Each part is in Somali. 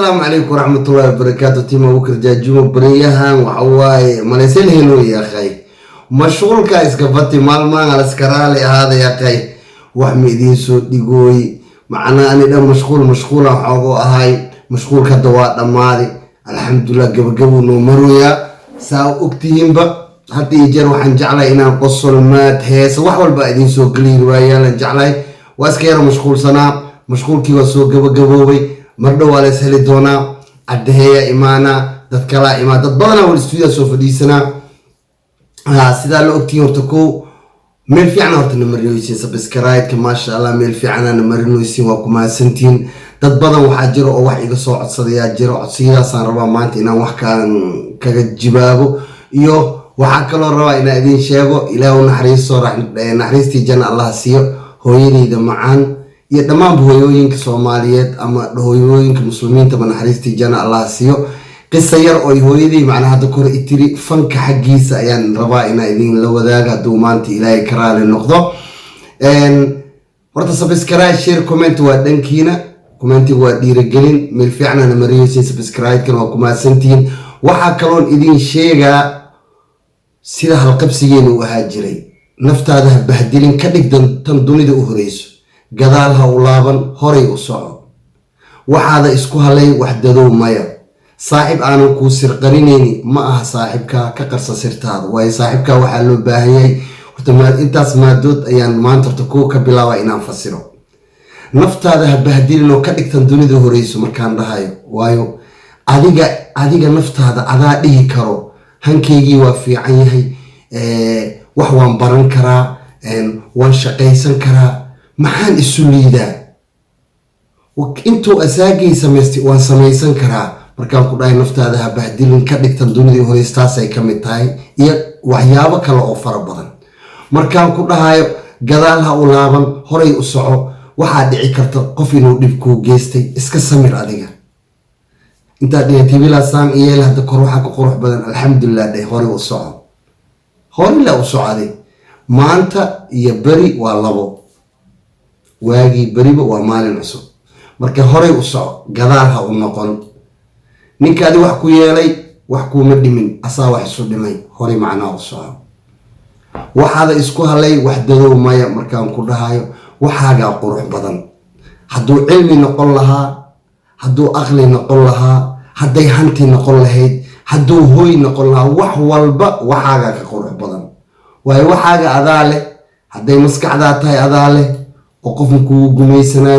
السلام عليكم ورحمة الله وبركاته. تيم أبوكر جاجومو بريها وحواي مالسين هلو يا أخي مشغول كايس كفتي مالمان على سكرالي هذا يا أخي وحمي دين سود ديقوي معنا أنا ده مشغول حقو هاي مشغول كدواء دماري الحمد لله قبل نمرويا ساو أكتيهم بق حتى يجر وحن جعله إنا قصل مات هيس وحول بعدين سوق قليل ويا لنجعله واسكير مشغول سنة مشغول كي وسوق قبل مردو ولا سهل دونا عدهية إيمانا تذكرا إيمان تضبطنا والاستوديو سوف دي سنة سيدا لو أكتين ورتكو ميل في عنا ورتنا مريويسين سبسكرايد كما شاء الله ميل في عنا مريويسين وكما سنتين تضبطنا وحاجروا أو وحي قصوا عصديات جروا عصيرا صار ربا مانتنا وحكا كجبابو يو وحكا ربا إنا إذين شاقو إلهو نحريسو نحريستي جنة الله سيو هويديدا معان iyo dhammaan hooyooyinka Soomaaliyeed ama hooyooyinka muslimiinta banaxariistii jana Allah siiyo qisa yar oo hooyadii macna hadda kor itiri fanka xaqiisa ayaan rabaa inaan idin la wadaago haduu maanta Ilaahay karaale noqdo horta subscribe share comment waa dhankiina commentiga waa dhiirigelin meel fiican ana mariyo subscribe kan waa kuma santiin waxa kaloon idin sheegaa sida halqabsigeenu u ahaa jiray naftaada bahdilin ka dhigdan tan dunida u horeyso gadaalha u laaban horay u soco waxaada isku halay waxdadow maya saaxib aanan ku sir qarinayni ma aha saaxibka ka qarsa sirtaada way saaxibka waxa loo baahan yahay horta intaas maadood ayaan maanta ku ka bilaabay inaan fasiro naftaada bahdilin oo ka dhigtan dunida horeyso markaan dhahayo waayo adiga naftaada adaa dhihi karo hankeygii waa fiican yahay wax waan baran karaa waan shaqaysan karaa maxaan isu liidaa intuu asaagay samaystay waan samaysan karaa markaan ku dhahay naftaada ha bahdilin ka dhigtan dunidii horeystaas ay ka mid tahay iyo waxyaabo kale oo fara badan markaan ku dhahayo gadaal ha u laaban horay u soco waxaa dhici karta qof inuu dhib kuu geystay iska samir adiga intaa dhigantay bilaasaan iyo hadda kor waxa ka qurux badan alxamdulillah day horay u soco horay la u socday maanta iyo bari waa labo waagii bariba waa maalin cusub marka horay u soco gadaal ha u noqon ninkaadi wax ku yeelay wax kuma dhimin asaa wax isu dhimay horay macnaa u soco waxaada isku halay waxdadow maya markaan ku dhahayo waxaaga qurux badan hadduu cilmi noqon lahaa hadduu aqli noqon lahaa hadday hanti noqon lahayd hadduu hooy noqon lahaa wax walba waxaaga ka qurux badan waayo waxaaga adaa leh hadday maskaxdaa tahay adaa leh وقف كوجو جميسنا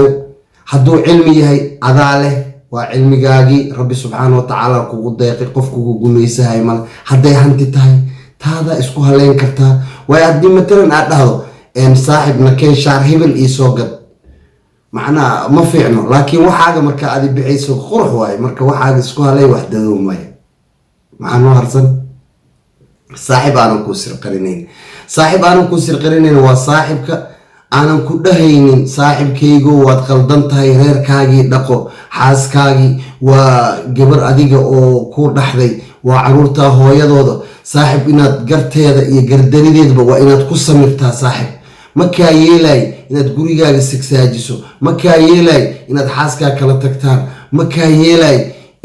هدو علمي هاي عذاله وعلمي ربي سبحانه وتعالى كوجو دقيق قف كوجو جميسه هاي مال هدي هنتي تاي هذا اسمه هلين كرتا ويعدي مثلا هذا إن صاحبنا كان شعر هبل يسوقت معنا ما فيعنه لكن وحاجة مركا عادي بعيسو خرح واي مركا وحاجة اسمه هلي وحده دومي معنا هرسن صاحب أنا كوسر قرنين صاحب أنا كوسر قرنين وصاحبك aanan ku dhahaynin saaxibkaygu waad qaldan tahay reerkaagii dhaqo xaaskaagii waa gabar adiga oo ku dhaxday waa caruurta hooyadooda saaxib inaad garteeda iyo gardanideedba waa inaad ku samirtaa saaxib ma kaa yeelay inaad gurigaaga sigsaajiso ma kaa yeelay inaad xaaskaa kala tagtaan ma kaa yeelay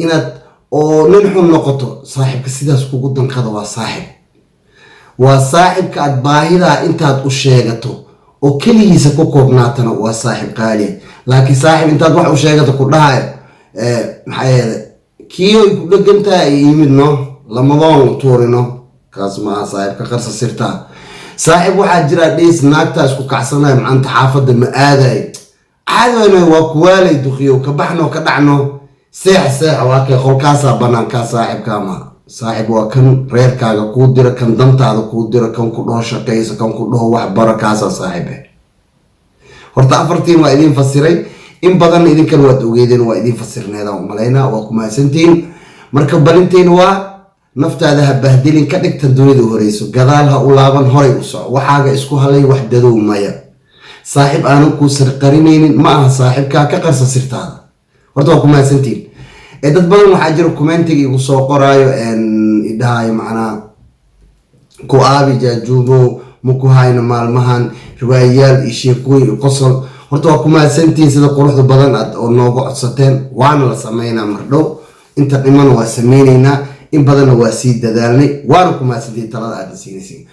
inaad oo nin xun noqoto saaxibka sidaas kugu danqada waa saaxibka aad baahidaa intaad u sheegato oo kaligiisa ku koobnaatana waa saaxib qaali laakiin saaxib intaad wax u sheegato ku dhahay maxay kiyo ku dhagantaa yimidno lamadoon tuurino kaas ma saaxib ka qarsa sirta saaxib waxa jira dhees naagta isku kacsanay macanta xaafada ma aaday caadana waa kuwaalay duqiyo ka baxno ka dhacno seex waa ka qolkaasa banaanka saaxibka ma saaxib waa kan reerkaaga ku dira kan dantaada ku dira kan ku dhoo shaqeysa kan ku dhoo wax barakaasa saaxibe horta afartiin waa idin fasiray in badan idinkan waad ogeedeen waa idin fasirneeda malayna waa kuma santiin marka barinteen waa naftaada ha bahdilin ka dhigta dunida horeyso gadaal ha u laaban horay u soco waxaaga isku halay waxdadow maya saaxib aanan ku sir qarinaynin ma aha saaxibka ka qarsa sirtaada horta waa kuma santiin dad badan waxaa jira commentiga igu soo qoraayo idhahayo macnaa ku aabi jaajumow muku hayna maalmahan riwaayayaal iyo sheekooyin qosol horta waa ku mahadsantihiin sida quruxda badan aad oo nooga codsateen, waana la sameynaa mardhow, inta dhimana waa sameyneynaa, in badanna waa sii dadaalnay, waana ku mahadsantihiin talada aad siinaysiin.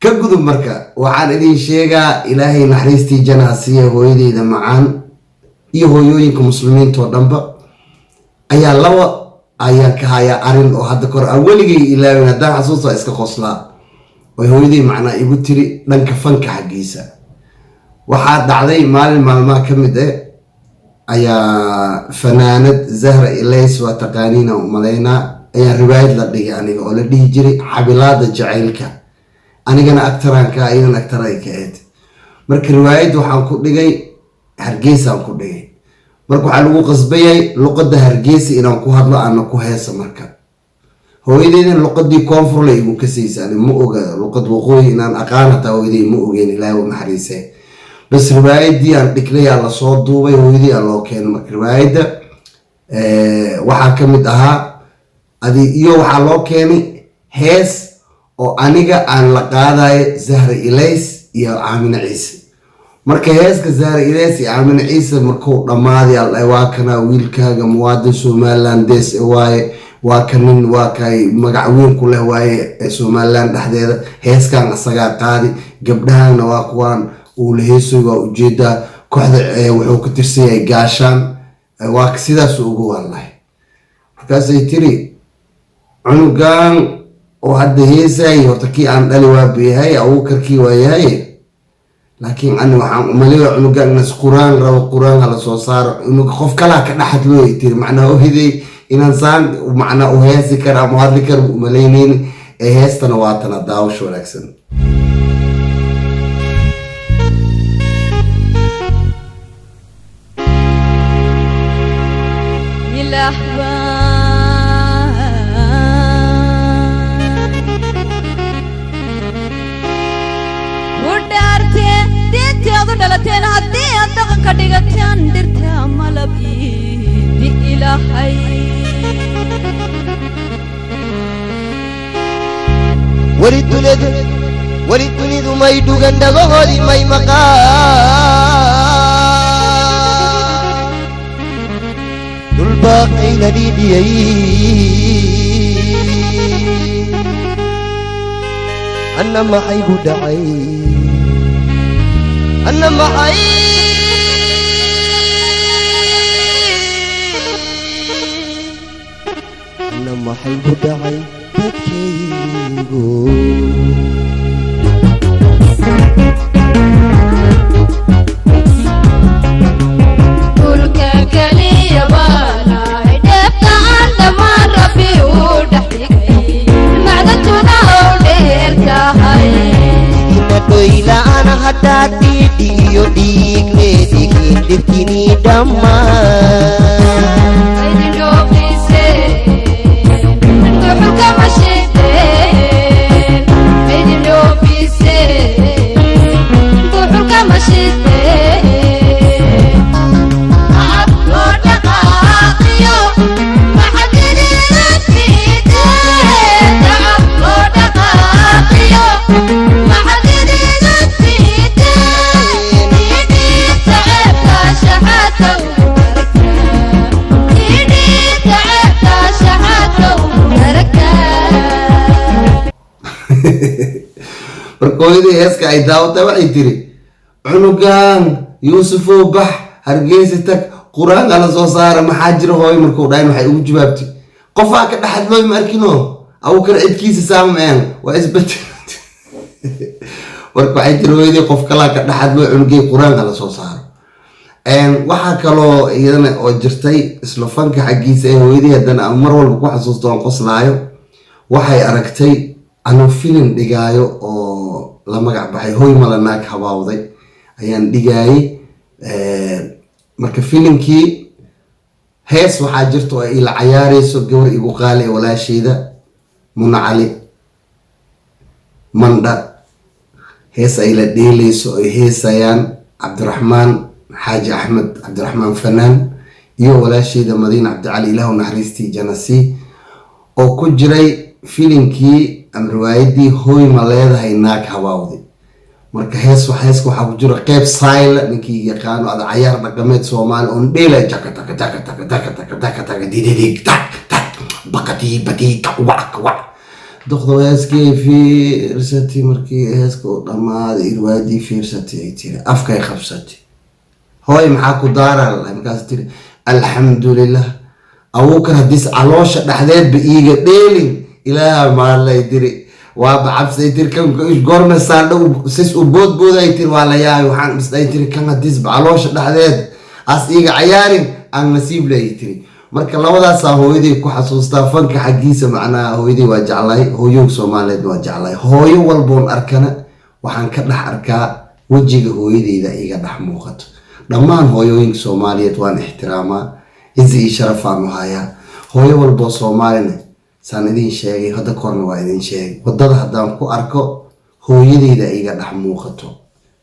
ka gudub marka waxaan idin sheegaa ilaahay naxariistii jannaha siiya hooyadeyda macaan iyo hooyooyinka muslimiinta oo dhanba ayaa laba ayaan ka hayaa arin oo hadda kor aan weligay ilaawin, haddaan xasuusta iska qoslaa way hooyadey macnaa igu tiri dhanka fanka xaggiisa. waxaa dhacday maalin maalmaha ka mid ayaa fanaanad Zahra Ilays waa taqaaniina u malaynaa ayaa riwaayad la dhigay aniga oo la dhihi jiray Xabilaada Jacaylka, anigana aktaranka ayadana aktaray ka ahayd. marka riwaayad waxaan ku dhigay Hargeysa ku dhigay, marka waxaa lagu qasbayay luqadda Hargeysa inaan ku hadlo aan ku heeso. marka hooyadeydan luqadii koonfur la igu kasaysan ma oga luqad waqooyi inaan aqaan hataa hooyadey ma ogeen, ilaahay u naxariisay. bas riwaayadii aan dhignay la soo duubay hooyadii loo keenay. marka riwaayadda waxaa ka mid ahaa iyo waxaa loo keenay hees oo aniga aan la qaadayo Zahra Ilays iyo Aamina Ciise. marka heeska Zahra Ilays iyo Aamina Ciise markuu dhamaaday alla waa kana wiilkaaga muwaadin Somaliland des waaye, waa kanin waa kay magac weyn ku leh waaye Somaliland dhexdeeda, heeskan asaga qaadi, gabdhahaana waa kuwaan uu leeyahay waa ujeeda kooxda wuxuu ku tirsan yahay gaashaan, waa sidaas ugu wallahi. markaas ay tiri cunugan oo hadda heesay horta kii aan dhali waa beehay Abukarkii waa yahay, laakiin ani waxaan u maleeyaa cunugan in quraan rabo quraan la soo saaro inuu qof kala ka dhaxad loo tiri macnaa oo hiday inaan saan macnaa u heesi kara ama hadli kara u maleyneen heestana waa tan daawasho wanaagsan. ولدتني ما يدوغن دغوري ما يمقا دول باقي لديدي أنا ما حيب دعي أنا ما أنا ما حيب دعي بكيغو Doila ana hadati diyo digle dikin dikini dama Aidi no bise Tuhulka mashite Aidi no bise Tuhulka mashite Ablo daqaqiyo Mahadiri lafite Ablo daqaqiyo markooyadii heeska ay daawatay waxay tiri cunugan yuusufoo bax Hargeysa tag quraan la soo saara maxaa jira hooyo. markuu dhayn waxay ugu jawaabtay qofaa ka dhaxad loo ma arkino Abukar cidkiisa saameen waa isbedel. marka waxay tiri hooyadii qof kala ka dhaxad loo cunugay quraan la soo saaro. waxaa kaloo iyadana oo jirtay isla fanka xaggiisa ee hooyadii haddana mar walba ku xasuusto aan qoslaayo, waxay aragtay anuu filim dhigaayo oo la magac baxay Hooy Malanaag Habaawday ayaan dhigaayay. marka filimkii hees waxaa jirta oo ila cayaarayso gabar igu qaali walaashayda Muna Cali Mandha, hees ay la dheelayso ay heesayaan Cabdiraxmaan Xaaji Axmed Cabdiraxmaan Fanaan iyo walaashayda Madiina Cabdicali ilaahu naxariistii janasi oo ku jiray filimkii am riwaayadii Hooy ma leedahay naag habaawday. marka heeska waxaa ku jira qeyb sayla ninkii yaqaano ada cayaar dhaqameed Soomaali oo dheela jaka taka taka taka taka taka taka taka dididig tak tak baqati bati wak wak doqdo heeskii fiirsati markii heeska oo dhamaaday irwaadi fiirsati ay tiri afkay qabsati hooy maxaa ku daaraa markaas tiri alxamdulillah Abukar hadis caloosha dhaxdeed ba iiga dheelin ilaaha maalay diri waa bacabsay tir kan goorma saadhow sis u boodbooda ay tir waa la yaay waxaan isday tir kan hadis caloosha dhaxdeed as iiga cayaarin aan nasiib leh tiri marka labadaas hooyaday ku xasuustaa fanka xaqiisa macnaa hooyaday waa jeclay hooyo Soomaaliyeed waa jeclay hooyo walboon arkana waxaan ka dhax arkaa wajiga hooyadeyda iga dhax muuqato dhammaan hooyooyinka Soomaaliyeed waan ixtiraamaa izi sharafaan haya hooyo walbo Soomaalina saan idin sheegay hadda korna waa idin sheegay wadada hadaan ku arko hooyadeyda iga dhax muuqato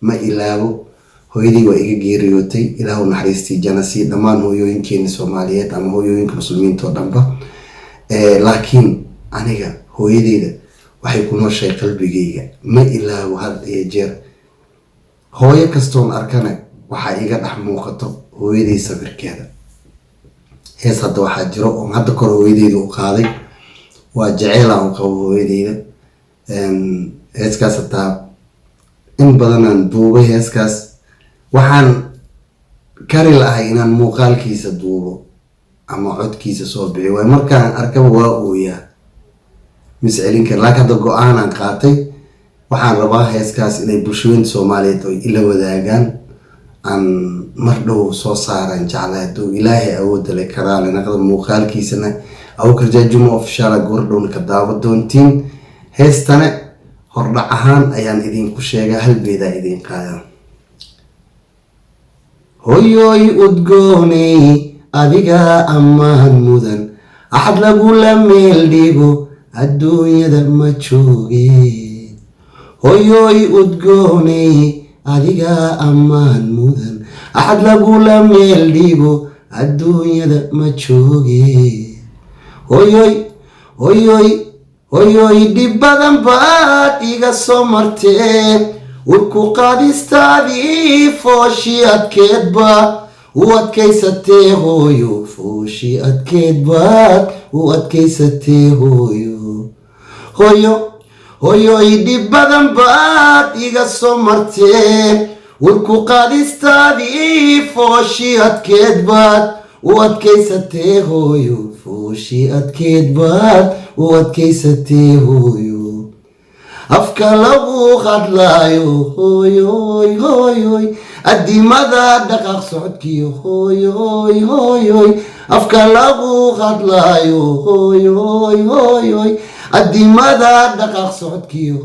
ma ilaawo hooyadii waa iga geeriyootay ilaahu naxariistii janasi dhammaan hooyooyinkeena Soomaaliyeed ama hooyooyinka muslimiinta oo dhanba laakiin aniga hooyadeyda waxay ku nooshay qalbigeyga ma ilaawo had iyo jeer hooyo kastoon arkana waxa iga dhax muuqato hooyadey sabirkeeda hees hadda waxaa jiro oo hadda kor hooyadeyda u qaaday waa jaceyl aan qabo hooyadeyda heeskaas hataa in badan aan duubay heeskaas waxaan kari lahay inaan muuqaalkiisa duubo ama codkiisa soo bixi waay markaan arkaba waa ooyaa miscelin kara laakiin hadda go-aanaan qaatay waxaan rabaa heeskaas inay bulshooyinka Soomaaliyeed oo ila wadaagaan aan mar dhow soo saaran jaclaado ilaahay awood leh karaale naqda muuqaalkiisana Abukar jaajumow official gordon ka daawo doontiin heestana hordhac ahaan ayaan idinku sheegaa hal beeda idin qaada hooyoy udgoonay adiga ammaan mudan axad lagu la meel dhigo adduunyada ma jooge hooyoy udgoonay adiga ammaan mudan axad lagu la meel dhigo adduunyada ma jooge hooyoy dhib badan baad iga soo martee urku qaadistaadii fooshi adkeedba u adkaysatee hooyo fooshi adkeedbaad u adkaysatee hooyoy dhib badan baad iga soo martee urku qaadistaadii fooshi adkeedbaad u adkaysatee hooyo fooshi adkeedbaad u adkaysatee hooyo afka lagu hadlaayo hooyoy adimada dhaqaaq socodkiyo hooyoy afka lagu hadlaayo hooyoy adimada dhaqaaq socodkiyo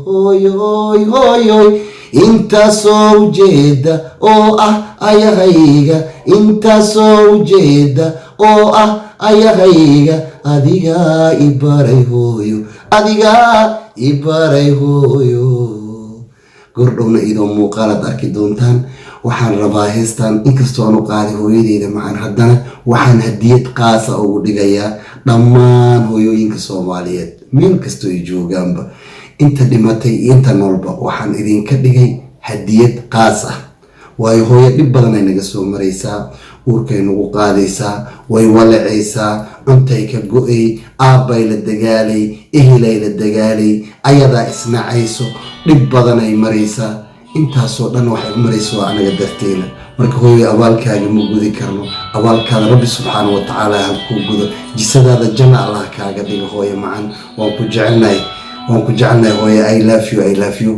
hooyoy intaasoo ujeeda oo ah ayahayga intaasoo ujeeda oo ah ayahayga adigaa ibaray hooyo adigaa ibaray hooyo gordhowna idoo muuqaalaad arki doontaan waxaan rabaa heestaan inkastoo aan u qaaday hooyadeyda macaan haddana waxaan hadiyad qaasa ugu dhigayaa dhammaan hooyooyinka Soomaaliyeed meel kastoo ay joogaanba inta dhimatay iyo inta noolba waxaan idinka dhigay hadiyad qaas ah waayo hooyo dhib badan ay naga soo maraysaa uurkay nagu qaadaysaa way walacaysaa cuntay ka go-ay aabbay la dagaalay ehelay la dagaalay ayadaa isnacayso dhib badan ay maraysaa intaasoo dhan waxay u marayso waa anaga darteena marka hooyo abaalkaaga ma gudi karno abaalkaada rabbi subxaanahu wa tacaala ha kuu gudo jisadaada janna allah kaaga dhigo hooyo macan waan ku jecelnahay hooyo I love you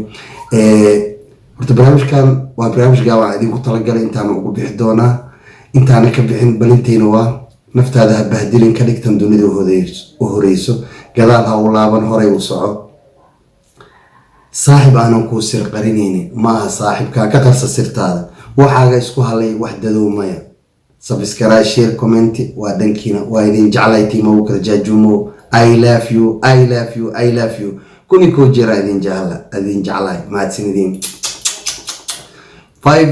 horta barnaamijkan waa barnaamij gaaban idinku talagalay intaan ugu bixi doonaa intaana ka bixin balinteyna waa naftaada ha bahdilin ka dhigtan dunida u horeyso gadaal ha u laaban horay u soco saaxib aanan kuu sir qarinaynin maaha saaxibkaa ka qarsa sirtaada waxaaga isku halay wax dadow maya subscribe share comment waa dhankiina waa idin jeclay tiim Abukar jaajumow I love you kuni koo jira idin jeclay mahadsanidin bye